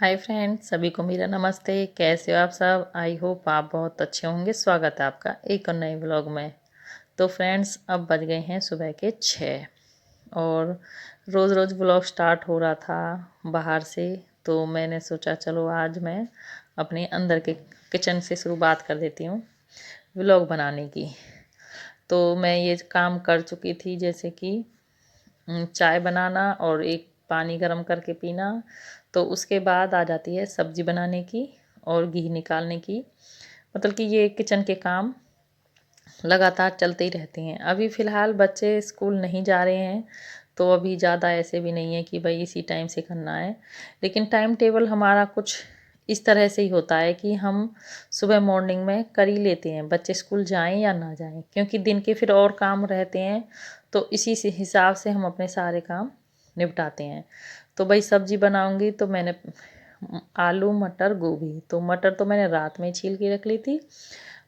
Hi friends, सभी को मेरा नमस्ते। कैसे हो आप सब? आई होप आप बहुत अच्छे होंगे। स्वागत है आपका एक और नए व्लॉग में। तो फ्रेंड्स, अब बज गए हैं सुबह के 6 और रोज़ रोज़ व्लॉग स्टार्ट हो रहा था बाहर से। तो मैंने सोचा चलो आज मैं अपने अंदर के किचन से शुरुआत कर देती हूँ व्लॉग बनाने की। तो मैं ये काम कर चुकी थी, जैसे कि चाय बनाना और एक पानी गर्म करके पीना। तो उसके बाद आ जाती है सब्ज़ी बनाने की और घी निकालने की। मतलब कि ये किचन के काम लगातार चलते ही रहते हैं। अभी फ़िलहाल बच्चे स्कूल नहीं जा रहे हैं, तो अभी ज़्यादा ऐसे भी नहीं है कि भाई इसी टाइम से करना है। लेकिन टाइम टेबल हमारा कुछ इस तरह से ही होता है कि हम सुबह मॉर्निंग में कर ही लेते हैं, बच्चे स्कूल जाएं या ना जाएं, क्योंकि दिन के फिर और काम रहते हैं। तो इसी से हिसाब से हम अपने सारे काम निपटाते हैं। तो भाई सब्ज़ी बनाऊंगी तो मैंने आलू मटर गोभी, तो मटर तो मैंने रात में छील के रख ली थी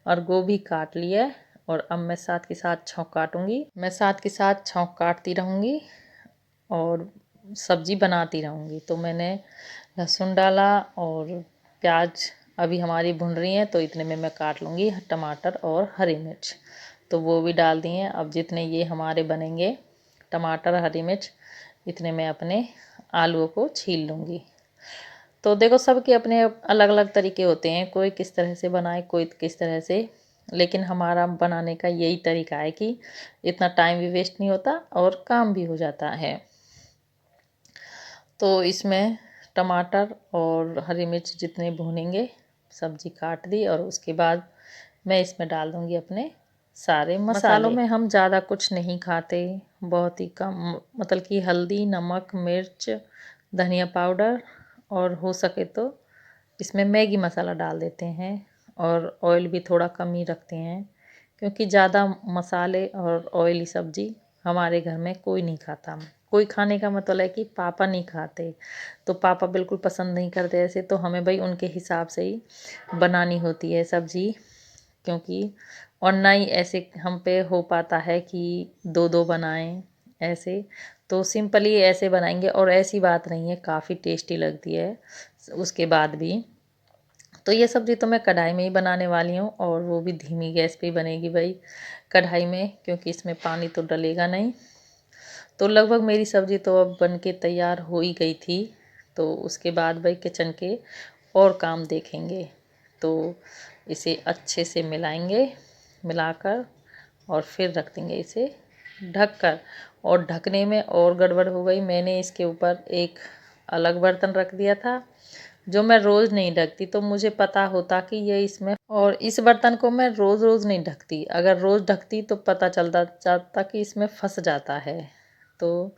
और गोभी काट लिया है। और अब मैं साथ के साथ छौंक काटूंगी, मैं साथ के साथ छौंक काटती रहूँगी और सब्ज़ी बनाती रहूँगी। तो मैंने लहसुन डाला और प्याज अभी हमारी भुन रही हैं, तो इतने में मैं काट लूँगी टमाटर और हरी मिर्च। तो वो भी डाल दिए हैं। अब जितने ये हमारे बनेंगे टमाटर हरी मिर्च, इतने में अपने आलूओं को छील लूँगी। तो देखो, सबके अपने अलग अलग तरीके होते हैं, कोई किस तरह से बनाए कोई किस तरह से। लेकिन हमारा बनाने का यही तरीका है कि इतना टाइम भी वेस्ट नहीं होता और काम भी हो जाता है। तो इसमें टमाटर और हरी मिर्च जितने भूनेंगे, सब्जी काट दी और उसके बाद मैं इसमें डाल दूँगी अपने सारे मसालों में हम ज़्यादा कुछ नहीं खाते, बहुत ही कम। मतलब कि हल्दी, नमक, मिर्च, धनिया पाउडर और हो सके तो इसमें मैगी मसाला डाल देते हैं। और ऑयल भी थोड़ा कम ही रखते हैं, क्योंकि ज़्यादा मसाले और ऑयली सब्ज़ी हमारे घर में कोई नहीं खाता। कोई खाने का मतलब है कि पापा नहीं खाते, तो पापा बिल्कुल पसंद नहीं करते ऐसे। तो हमें भाई उनके हिसाब से ही बनानी होती है सब्ज़ी, क्योंकि और ना ही ऐसे हम पे हो पाता है कि दो दो बनाएं ऐसे। तो सिंपली ऐसे बनाएंगे और ऐसी बात नहीं है, काफ़ी टेस्टी लगती है उसके बाद भी। तो ये सब्ज़ी तो मैं कढ़ाई में ही बनाने वाली हूँ, और वो भी धीमी गैस पे ही बनेगी भाई, कढ़ाई में, क्योंकि इसमें पानी तो डलेगा नहीं। तो लगभग मेरी सब्ज़ी तो अब बन के तैयार हो ही गई थी। तो उसके बाद भाई किचन के और काम देखेंगे। तो इसे अच्छे से मिलाएंगे, मिलाकर और फिर रख देंगे इसे ढक कर। और ढकने में और गड़बड़ हो गई, मैंने इसके ऊपर एक अलग बर्तन रख दिया था जो मैं रोज़ नहीं ढकती। तो मुझे पता होता कि ये इसमें, और इस बर्तन को मैं रोज़ रोज़ नहीं ढकती। अगर रोज़ ढकती तो पता चलता जाता कि इसमें फंस जाता है। तो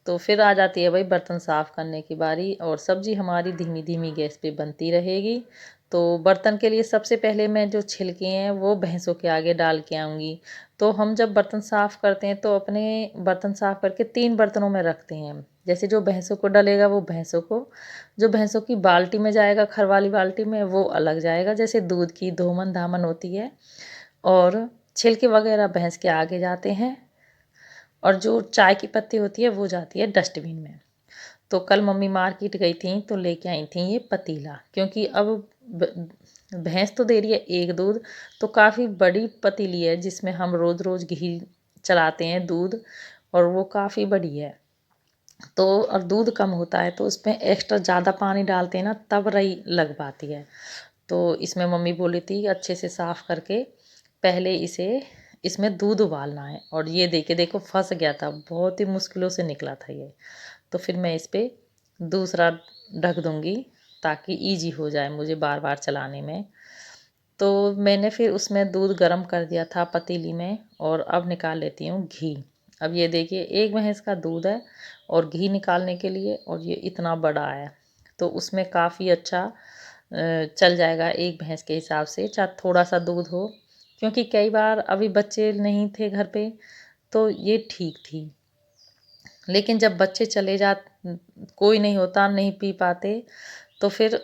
तो फिर आ जाती है भाई बर्तन साफ़ करने की बारी, और सब्ज़ी हमारी धीमी धीमी गैस पे बनती रहेगी। तो बर्तन के लिए सबसे पहले मैं जो छिलके हैं वो भैंसों के आगे डाल के आऊँगी। तो हम जब बर्तन साफ़ करते हैं तो अपने बर्तन साफ़ करके 3 बर्तनों में रखते हैं। जैसे जो भैंसों को डलेगा वो भैंसों को, जो भैंसों की बाल्टी में जाएगा, खर वाली बाल्टी में, वो अलग जाएगा, जैसे दूध की धोमन धामन होती है। और छिलके वगैरह भैंस के आगे जाते हैं, और जो चाय की पत्ती होती है वो जाती है डस्टबिन में। तो कल मम्मी मार्केट गई थी तो लेके आई थी ये पतीला, क्योंकि अब भैंस तो दे रही है एक दूध, तो काफ़ी बड़ी पतीली है जिसमें हम रोज़ रोज़ घी चलाते हैं दूध, और वो काफ़ी बड़ी है। तो और दूध कम होता है तो उसमें एक्स्ट्रा ज़्यादा पानी डालते हैं ना, तब रई लग पाती है। तो इसमें मम्मी बोली थी अच्छे से साफ़ करके पहले इसे, इसमें दूध उबालना है। और ये देखो फंस गया था, बहुत ही मुश्किलों से निकला था ये। तो फिर मैं इस पर दूसरा ढक दूँगी ताकि इजी हो जाए मुझे बार बार चलाने में। तो मैंने फिर उसमें दूध गर्म कर दिया था पतीली में, और अब निकाल लेती हूँ घी। अब ये देखिए, एक भैंस का दूध है और घी निकालने के लिए, और ये इतना बड़ा है, तो उसमें काफ़ी अच्छा चल जाएगा एक भैंस के हिसाब से, चाहे थोड़ा सा दूध हो। क्योंकि कई बार अभी बच्चे नहीं थे घर पे, तो ये ठीक थी। लेकिन जब बच्चे चले जा, कोई नहीं होता, नहीं पी पाते, तो फिर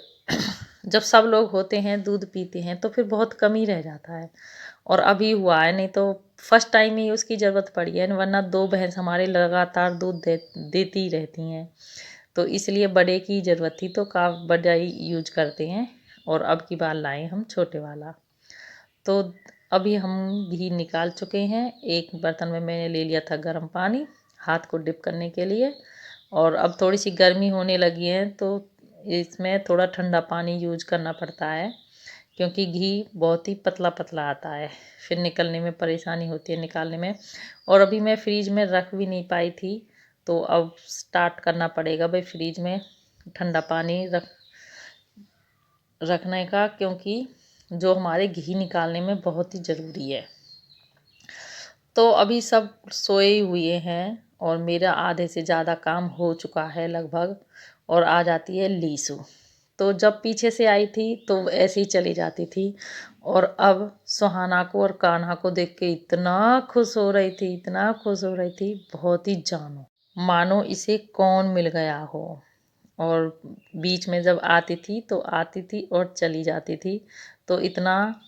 जब सब लोग होते हैं दूध पीते हैं तो फिर बहुत कम ही रह जाता है। और अभी हुआ है, नहीं तो फर्स्ट टाइम ही उसकी ज़रूरत पड़ी है, वरना 2 भैंस हमारे लगातार दूध देती रहती हैं। तो इसलिए बड़े की ज़रूरत थी तो का बड़ा ही यूज करते हैं। और अब की बार लाए हम छोटे वाला। तो अभी हम घी निकाल चुके हैं। एक बर्तन में मैंने ले लिया था गर्म पानी हाथ को डिप करने के लिए। और अब थोड़ी सी गर्मी होने लगी है तो इसमें थोड़ा ठंडा पानी यूज करना पड़ता है, क्योंकि घी बहुत ही पतला पतला आता है, फिर निकलने में परेशानी होती है निकालने में। और अभी मैं फ्रीज में रख भी नहीं पाई थी, तो अब स्टार्ट करना पड़ेगा भाई फ्रीज में ठंडा पानी रखने का, क्योंकि जो हमारे घी निकालने में बहुत ही ज़रूरी है। तो अभी सब सोए हुए हैं और मेरा आधे से ज़्यादा काम हो चुका है लगभग। और आ जाती है लीसू। तो जब पीछे से आई थी तो ऐसे ही चली जाती थी, और अब सुहाना को और कान्हा को देख के इतना खुश हो रही थी, इतना खुश हो रही थी, बहुत ही जानो मानो इसे कौन मिल गया हो। और बीच में जब आती थी तो आती थी और चली जाती थी, तो इतना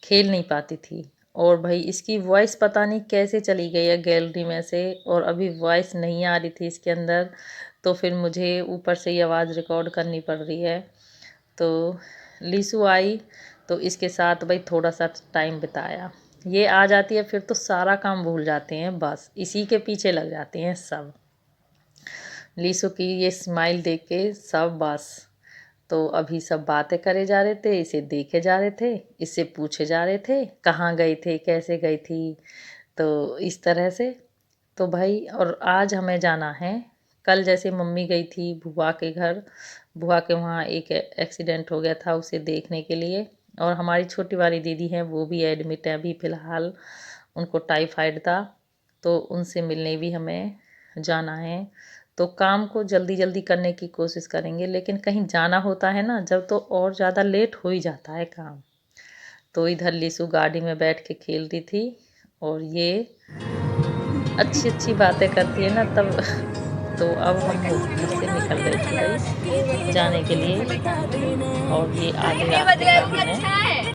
खेल नहीं पाती थी। और भाई इसकी वॉइस पता नहीं कैसे चली गई है गैलरी में से, और अभी वॉइस नहीं आ रही थी इसके अंदर, तो फिर मुझे ऊपर से ही आवाज़ रिकॉर्ड करनी पड़ रही है। तो लीसू आई तो इसके साथ भाई थोड़ा सा टाइम बिताया। ये आ जाती है फिर तो सारा काम भूल जाते हैं, बस इसी के पीछे लग जाते हैं सब। लीसू की ये स्माइल देख के सब बस। तो अभी सब बातें करे जा रहे थे, इसे देखे जा रहे थे, इससे पूछे जा रहे थे कहाँ गई थे, कैसे गई थी, तो इस तरह से। तो भाई और आज हमें जाना है, कल जैसे मम्मी गई थी बुआ के घर, बुआ के वहाँ एक एक्सीडेंट हो गया था उसे देखने के लिए। और हमारी छोटी वाली दीदी हैं वो भी एडमिट है अभी फ़िलहाल, उनको टाइफाइड था, तो उनसे मिलने भी हमें जाना है। तो काम को जल्दी जल्दी करने की कोशिश करेंगे, लेकिन कहीं जाना होता है ना जब, तो और ज़्यादा लेट हो ही जाता है काम। तो इधर लीसू गाड़ी में बैठ के खेल रही थी, और ये अच्छी अच्छी बातें करती है ना तब। तो अब हम लोग घर से निकल रहे थे भाई जाने के लिए, और ये आधे रास्ते पर ही हैं।